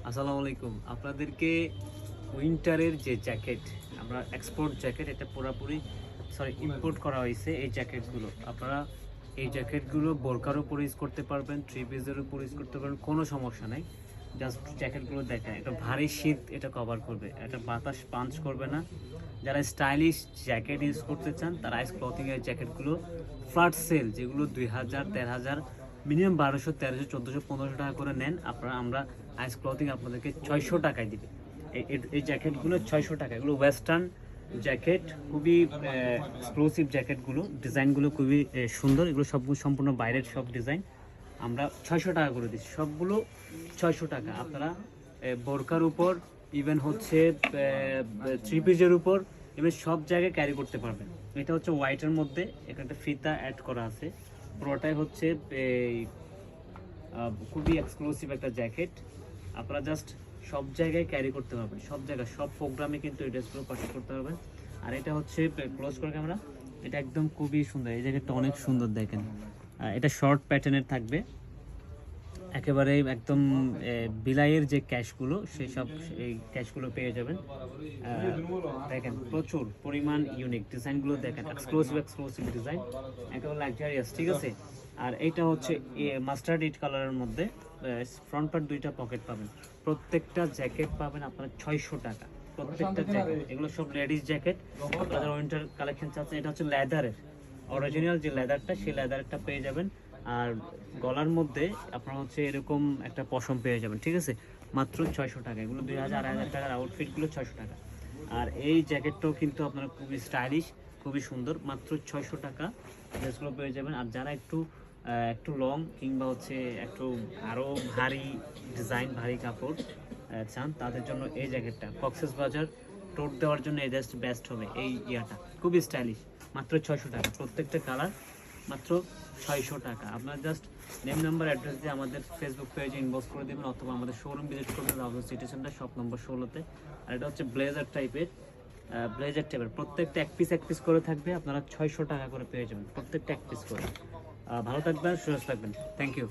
আসসালামু আলাইকুম। আপনাদেরকে উইন্টারের যে জ্যাকেট, আমরা এক্সপোর্ট জ্যাকেট, এটা পুরাপুরি ইম্পোর্ট করা হয়েছে এই জ্যাকেটগুলো। আপনারা এই জ্যাকেটগুলো বোরকার উপর ইউজ করতে পারবেন, থ্রি পিসের উপর ইউজ করতে পারবেন, কোনো সমস্যা নাই। জাস্ট জ্যাকেটগুলো দেখেন, এটা ভারী শীত এটা কভার করবে, এটা বাতাস পাঞ্চ করবে না। যারা স্টাইলিশ জ্যাকেট ইউজ করতে চান তারা আইস ক্লথিংয়ের জ্যাকেটগুলো ফ্ল্যাট সেল, যেগুলো 2000, 1500, মিনিমাম 1200, 1300, 1400, 1500 টাকা করে নেন আপনারা, আমরা আইস ক্লথিং আপনাদেরকে 600 টাকায় দিবে। এই জ্যাকেটগুলো 600 টাকা। এগুলো ওয়েস্টার্ন জ্যাকেট, খুবই এক্সক্লুসিভ জ্যাকেটগুলো, ডিজাইনগুলো খুবই সুন্দর। এগুলো সবগুলো সম্পূর্ণ বাইরের সব ডিজাইন। আমরা 600 টাকা করে দিচ্ছি, সবগুলো 600 টাকা। আপনারা বোরকার উপর, ইভেন হচ্ছে থ্রি পিসের উপর, ইভেন সব জায়গায় ক্যারি করতে পারবেন। এটা হচ্ছে হোয়াইটের মধ্যে, এখানে একটা ফিতা অ্যাড করা আছে। পুরোটাই হচ্ছে খুবই এক্সক্লুসিভ একটা জ্যাকেট। আপনারা জাস্ট সব জায়গায় ক্যারি করতে পারবেন, সব জায়গায় সব প্রোগ্রামে কিন্তু এই ড্রেসগুলো পারচেজ করতে পারবেন। আর এটা হচ্ছে ক্লোজ করে ক্যামেরা, এটা একদম খুবই সুন্দর। এই জ্যাকেটটা অনেক সুন্দর দেখেন। এটা শর্ট প্যাটার্নের থাকবে, একেবারে একদম বিলাইয়ের যে ক্যাশগুলো, সেই সব এই ক্যাশগুলো পেয়ে যাবেন। দেখেন প্রচুর পরিমাণ ইউনিক ডিজাইনগুলো দেখেন, এক্সক্লুসিভ ডিজাইন, একেবারে লাক্সারিয়াস, ঠিক আছে। আর এইটা হচ্ছে মাস্টার্ড ইট কালারের মধ্যে, ফ্রন্ট পার্ট দুইটা পকেট পাবেন। প্রত্যেকটা জ্যাকেট পাবেন আপনার 600 টাকা, প্রত্যেকটা জ্যাকেট। এগুলো সব লেডিস জ্যাকেট, আপনাদের উইন্টার কালেকশন চাচ্ছেন। এটা হচ্ছে লেদারের, অরিজিনাল যে লেদারটা, সেই লেদারটা পেয়ে যাবেন। আর গলার মধ্যে আপনার হচ্ছে এরকম একটা পশম পেয়ে যাবেন, ঠিক আছে, মাত্র 600 টাকা। এগুলো 2000, 2000 টাকার আউটফিটগুলো 600 টাকা। আর এই জ্যাকেটটাও কিন্তু আপনারা খুবই স্টাইলিশ, খুবই সুন্দর, মাত্র 600 টাকা ড্রেসগুলো পেয়ে যাবেন। আর যারা একটু লং কিংবা হচ্ছে একটু আরও ভারী ডিজাইন, ভারী কাপড় চান, তাদের জন্য এই জ্যাকেটটা কক্সেস বাজার টোট দেওয়ার জন্য এই জাস্ট বেস্ট হবে। এই ইয়াটা খুবই স্টাইলিশ, মাত্র 600 টাকা, প্রত্যেকটা কালার মাত্র 600 টাকা। আপনারা জাস্ট নেম নাম্বার অ্যাড্রেস দিয়ে আমাদের ফেসবুক পেজে ইনবক্স করে দেবেন, অথবা আমাদের শোরুম ভিজিট করবেন, Raozan city centre, shop number 16-তে। আর এটা হচ্ছে ব্লেজার টাইপের, প্রত্যেকটা এক পিস করে থাকবে। আপনারা 600 টাকা করে পেয়ে যাবেন প্রত্যেকটা এক পিস করে। ভালো থাকবেন, সুস্থ থাকবেন। Thank you.